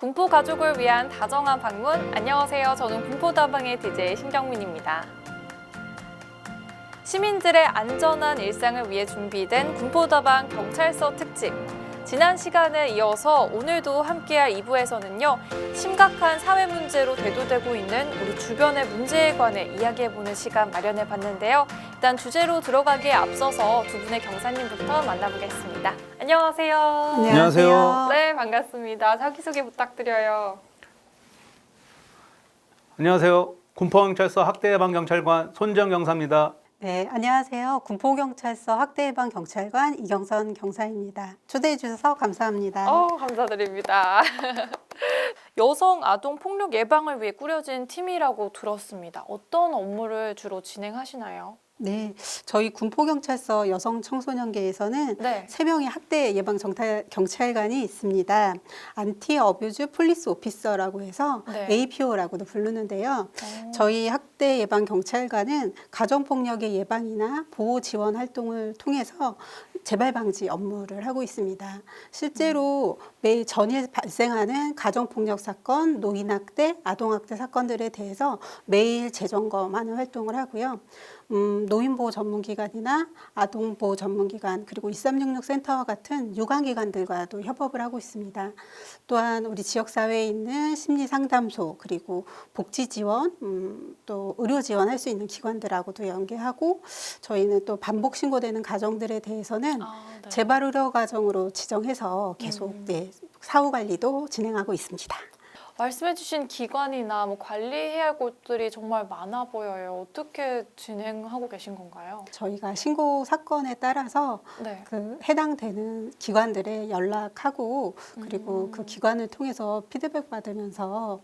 군포 가족을 위한 다정한 방문. 안녕하세요. 저는 군포다방의 DJ 신경민입니다. 시민들의 안전한 일상을 위해 준비된 군포다방 경찰서 특집. 지난 시간에 이어서 오늘도 함께할 2부에서는요. 심각한 사회 문제로 대두되고 있는 우리 주변의 문제에 관해 이야기해보는 시간 마련해봤는데요. 일단 주제로 들어가기에 앞서서 두 분의 경사님부터 만나보겠습니다. 안녕하세요. 안녕하세요. 네, 반갑습니다. 자기소개 부탁드려요. 안녕하세요. 군포경찰서 학대예방경찰관 손지영 경사입니다. 네, 안녕하세요. 군포경찰서 학대예방경찰관 이경선 경사입니다. 초대해 주셔서 감사합니다. 감사드립니다. 여성 아동 폭력 예방을 위해 꾸려진 팀이라고 들었습니다. 어떤 업무를 주로 진행하시나요? 네, 저희 군포경찰서 여성청소년계에서는 네. 3명의 학대 예방 경찰관이 있습니다. 안티 어뷰즈 폴리스 오피서라고 해서 네. APO라고도 부르는데요. 저희 학대 예방 경찰관은 가정폭력의 예방이나 보호 지원 활동을 통해서 재발 방지 업무를 하고 있습니다. 실제로 매일 전일 발생하는 가정폭력 사건, 노인학대, 아동학대 사건들에 대해서 매일 재점검하는 활동을 하고요. 노인보호 전문기관이나 아동보호 전문기관 그리고 2366 센터와 같은 유관기관들과도 협업을 하고 있습니다. 또한 우리 지역사회에 있는 심리상담소 그리고 복지지원 또 의료지원할 수 있는 기관들하고도 연계하고 저희는 또 반복 신고되는 가정들에 대해서는 네. 재발의료가정으로 지정해서 계속 사후관리도 진행하고 있습니다. 말씀해주신 기관이나 관리해야 할 곳들이 정말 많아 보여요. 어떻게 진행하고 계신 건가요? 저희가 신고 사건에 따라서 네. 해당되는 기관들에 연락하고 그리고 그 기관을 통해서 피드백 받으면서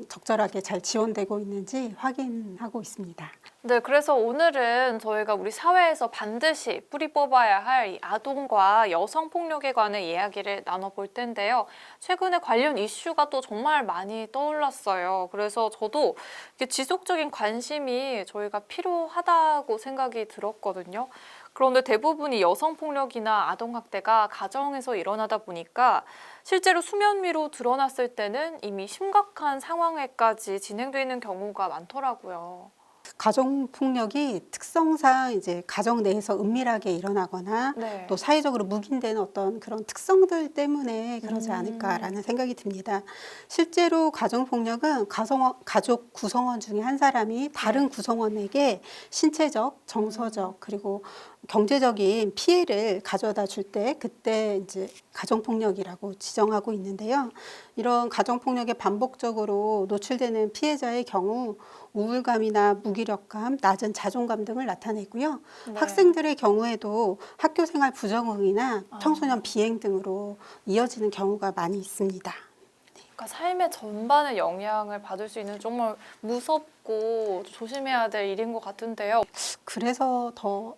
적절하게 잘 지원되고 있는지 확인하고 있습니다. 네, 그래서 오늘은 저희가 우리 사회에서 반드시 뿌리 뽑아야 할 이 아동과 여성 폭력에 관해 이야기를 나눠볼 텐데요. 최근에 관련 이슈가 또 정말 많이 떠올랐어요. 그래서 저도 이게 지속적인 관심이 저희가 필요하다고 생각이 들었거든요. 그런데 대부분이 여성폭력이나 아동학대가 가정에서 일어나다 보니까 실제로 수면 위로 드러났을 때는 이미 심각한 상황에까지 진행되어 있는 경우가 많더라고요. 가정폭력이 특성상 이제 가정 내에서 은밀하게 일어나거나 네. 또 사회적으로 묵인된 어떤 그런 특성들 때문에 그러지 않을까라는 생각이 듭니다. 실제로 가정폭력은 가족 구성원 중에 한 사람이 다른 구성원에게 신체적, 정서적 그리고 경제적인 피해를 가져다 줄 때 그때 이제 가정폭력이라고 지정하고 있는데요. 이런 가정폭력에 반복적으로 노출되는 피해자의 경우 우울감이나 무기력감, 낮은 자존감 등을 나타내고요. 네. 학생들의 경우에도 학교생활 부적응이나 청소년 비행 등으로 이어지는 경우가 많이 있습니다. 그러니까 삶의 전반에 영향을 받을 수 있는 정말 무섭고 조심해야 될 일인 것 같은데요. 그래서 더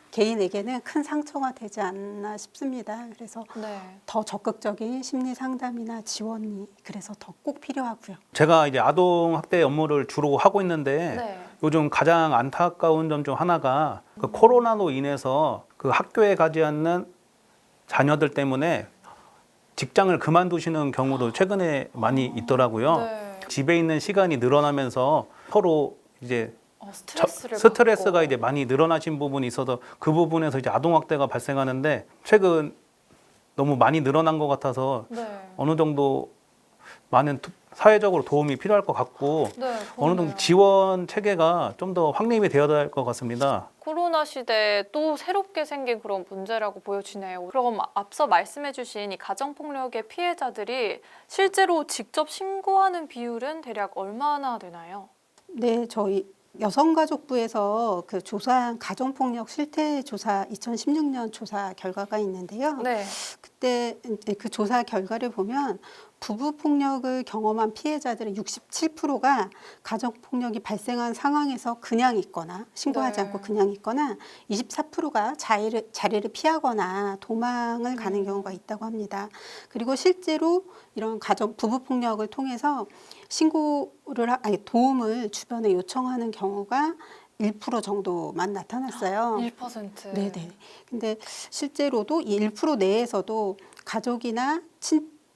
개인에게는 큰 상처가 되지 않나 싶습니다. 그래서 네. 더 적극적인 심리 상담이나 지원이 그래서 더 꼭 필요하고요. 제가 이제 아동 학대 업무를 주로 하고 있는데 네. 요즘 가장 안타까운 점 중 하나가 그 코로나로 인해서 그 학교에 가지 않는 자녀들 때문에 직장을 그만두시는 경우도 최근에 많이 있더라고요. 네. 집에 있는 시간이 늘어나면서 서로 이제 받고. 스트레스가 이제 많이 늘어나신 부분이 있어서 그 부분에서 이제 아동학대가 발생하는데 최근 너무 많이 늘어난 것 같아서 네. 어느 정도 많은 사회적으로 도움이 필요할 것 같고 네, 어느 정도 지원 체계가 좀 더 확립이 되어야 할 것 같습니다. 코로나 시대에 또 새롭게 생긴 그런 문제라고 보여지네요. 그럼 앞서 말씀해주신 이 가정폭력의 피해자들이 실제로 직접 신고하는 비율은 대략 얼마나 되나요? 네, 저희 여성가족부에서 그 조사한 가정폭력 실태조사 2016년 조사 결과가 있는데요. 네. 그때 그 조사 결과를 보면 부부폭력을 경험한 피해자들의 67%가 가정폭력이 발생한 상황에서 그냥 있거나 신고하지 네. 않고 그냥 있거나 24%가 자리를 피하거나 도망을 가는 경우가 있다고 합니다. 그리고 실제로 이런 부부폭력을 통해서 도움을 주변에 요청하는 경우가 1% 정도만 나타났어요. 1%. 네네. 근데 실제로도 이 1% 내에서도 가족이나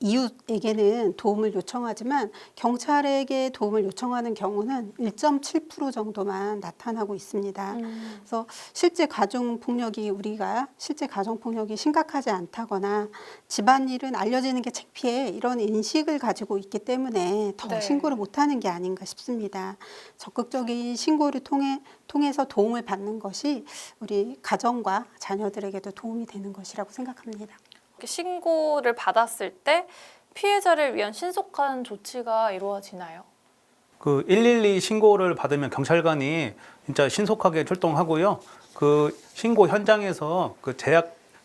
이웃에게는 도움을 요청하지만 경찰에게 도움을 요청하는 경우는 1.7% 정도만 나타나고 있습니다. 그래서 실제 가정폭력이 심각하지 않다거나 집안일은 알려지는 게 창피해 이런 인식을 가지고 있기 때문에 더 네. 신고를 못하는 게 아닌가 싶습니다. 적극적인 신고를 통해서 도움을 받는 것이 우리 가정과 자녀들에게도 도움이 되는 것이라고 생각합니다. 이렇게 신고를 받았을 때 피해자를 위한 신속한 조치가 이루어지나요? 그 112 신고를 받으면 경찰관이 진짜 신속하게 출동하고요. 그 신고 현장에서 그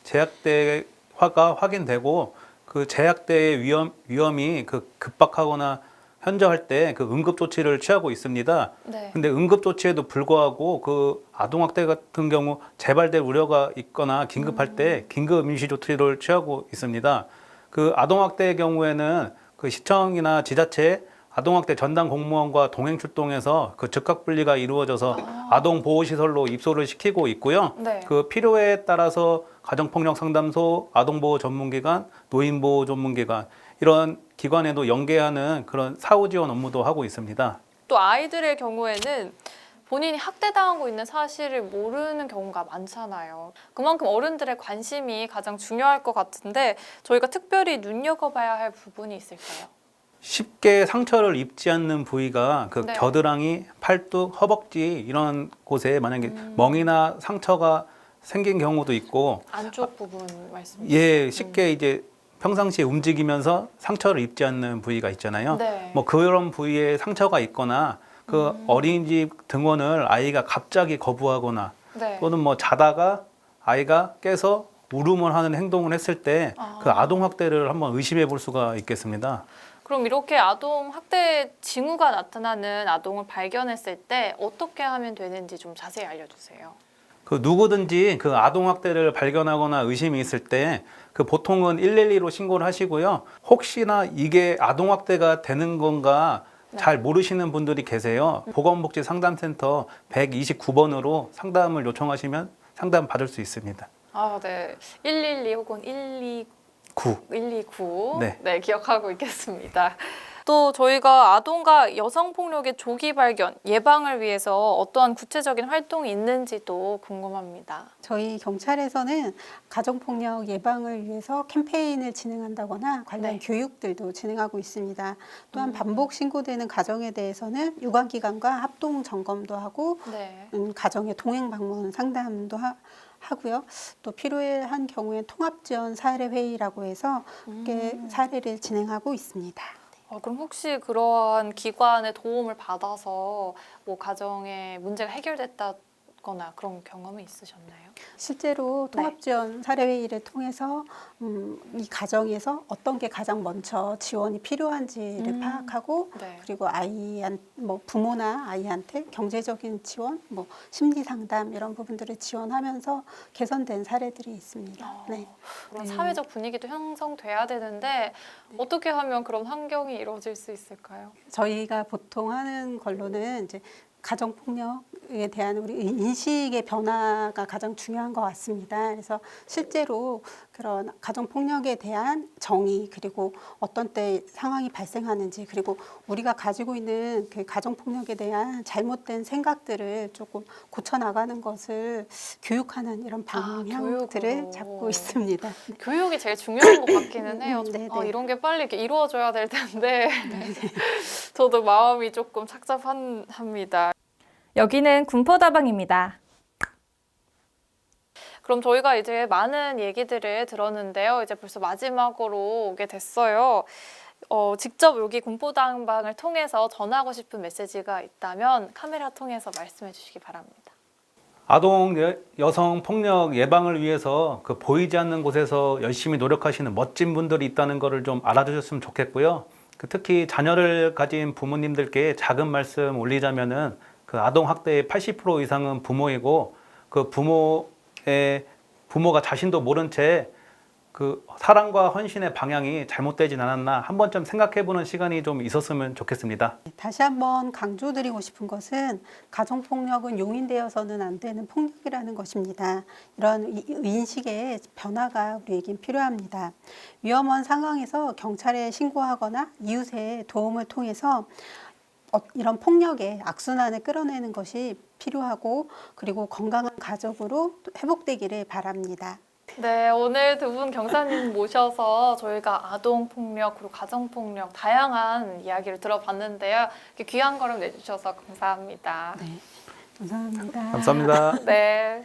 제약대화가 확인되고 그 제약대의 위험이 그 급박하거나 현저할 때 그 응급 조치를 취하고 있습니다. 네. 근데 응급 조치에도 불구하고 그 아동학대 같은 경우 재발될 우려가 있거나 긴급할 때 긴급 임시 조치를 취하고 있습니다. 그 아동학대의 경우에는 그 시청이나 지자체 아동학대 전담 공무원과 동행 출동해서 그 즉각 분리가 이루어져서 아동보호시설로 입소를 시키고 있고요. 네. 그 필요에 따라서 가정폭력 상담소, 아동보호 전문기관, 노인보호 전문기관 이런 기관에도 연계하는 그런 사후 지원 업무도 하고 있습니다. 또 아이들의 경우에는 본인이 학대당하고 있는 사실을 모르는 경우가 많잖아요. 그만큼 어른들의 관심이 가장 중요할 것 같은데 저희가 특별히 눈여겨봐야 할 부분이 있을까요? 쉽게 상처를 입지 않는 부위가 그 네. 겨드랑이, 팔뚝, 허벅지 이런 곳에 만약에 멍이나 상처가 생긴 경우도 있고 안쪽 부분 말씀이시죠? 예, 쉽게 이제 평상시에 움직이면서 상처를 입지 않는 부위가 있잖아요. 네. 뭐 그런 부위에 상처가 있거나 그 어린이집 등원을 아이가 갑자기 거부하거나 네. 또는 뭐 자다가 아이가 깨서 울음을 하는 행동을 했을 때 그 아동 학대를 한번 의심해 볼 수가 있겠습니다. 그럼 이렇게 아동 학대 징후가 나타나는 아동을 발견했을 때 어떻게 하면 되는지 좀 자세히 알려주세요. 그 누구든지 그 아동 학대를 발견하거나 의심이 있을 때 그 보통은 112로 신고를 하시고요. 혹시나 이게 아동 학대가 되는 건가 잘 모르시는 분들이 계세요. 보건복지 상담센터 129번으로 상담을 요청하시면 상담 받을 수 있습니다. 아, 네. 112 혹은 129. 129. 네. 네, 기억하고 있겠습니다. 또 저희가 아동과 여성폭력의 조기 발견, 예방을 위해서 어떠한 구체적인 활동이 있는지도 궁금합니다. 저희 경찰에서는 가정폭력 예방을 위해서 캠페인을 진행한다거나 관련 네. 교육들도 진행하고 있습니다. 또한 반복 신고되는 가정에 대해서는 유관기관과 합동 점검도 하고 네. 가정의 동행 방문 상담도 하고요. 또 필요한 경우에 통합지원 사례회의라고 해서 이렇게 사례를 진행하고 있습니다. 그럼 혹시 그러한 기관의 도움을 받아서 뭐 가정에 문제가 해결됐다거나 그런 경험이 있으셨나요? 실제로 통합지원 사례회의를 통해서 이 가정에서 어떤 게 가장 먼저 지원이 필요한지를 파악하고 네. 그리고 부모나 아이한테 경제적인 지원, 심리 상담 이런 부분들을 지원하면서 개선된 사례들이 있습니다. 네. 그런 사회적 분위기도 형성돼야 되는데 어떻게 하면 그런 환경이 이루어질 수 있을까요? 저희가 보통 하는 걸로는 이제 가정폭력에 대한 우리 인식의 변화가 가장 중요한 것 같습니다. 그래서 실제로 그런 가정폭력에 대한 정의 그리고 어떤 때 상황이 발생하는지 그리고 우리가 가지고 있는 그 가정폭력에 대한 잘못된 생각들을 조금 고쳐나가는 것을 교육하는 이런 방향들을 교육으로. 잡고 있습니다. 네. 교육이 제일 중요한 것 같기는 해요. 네, 아, 네. 이런 게 빨리 이렇게 이루어져야 될 텐데 저도 마음이 조금 착잡합니다. 여기는 군포다방입니다. 그럼 저희가 이제 많은 얘기들을 들었는데요. 이제 벌써 마지막으로 오게 됐어요. 직접 여기 군포다방을 통해서 전하고 싶은 메시지가 있다면 카메라 통해서 말씀해 주시기 바랍니다. 아동 여성 폭력 예방을 위해서 그 보이지 않는 곳에서 열심히 노력하시는 멋진 분들이 있다는 것을 좀 알아주셨으면 좋겠고요. 특히 자녀를 가진 부모님들께 작은 말씀 올리자면은 그 아동 학대의 80% 이상은 부모이고 그 부모가 자신도 모른 채 그 사랑과 헌신의 방향이 잘못되진 않았나 한 번쯤 생각해보는 시간이 좀 있었으면 좋겠습니다. 다시 한번 강조드리고 싶은 것은 가정폭력은 용인되어서는 안 되는 폭력이라는 것입니다. 이런 인식의 변화가 우리에겐 필요합니다. 위험한 상황에서 경찰에 신고하거나 이웃의 도움을 통해서 이런 폭력의 악순환을 끌어내는 것이 필요하고 그리고 건강한 가족으로 회복되기를 바랍니다. 네, 오늘 두 분 경사님 모셔서 저희가 아동폭력 그리고 가정폭력 다양한 이야기를 들어봤는데요. 이렇게 귀한 걸음 내주셔서 감사합니다. 네, 감사합니다. 감사합니다. 네.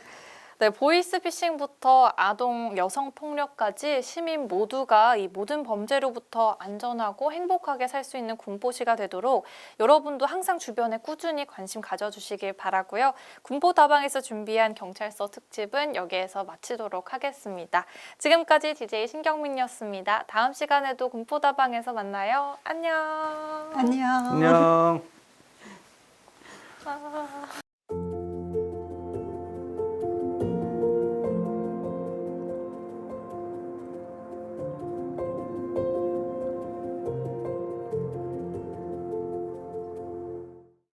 네, 보이스피싱부터 아동 여성 폭력까지 시민 모두가 이 모든 범죄로부터 안전하고 행복하게 살 수 있는 군포시가 되도록 여러분도 항상 주변에 꾸준히 관심 가져주시길 바라고요. 군포다방에서 준비한 경찰서 특집은 여기에서 마치도록 하겠습니다. 지금까지 DJ 신경민이었습니다. 다음 시간에도 군포다방에서 만나요. 안녕. 안녕. 안녕.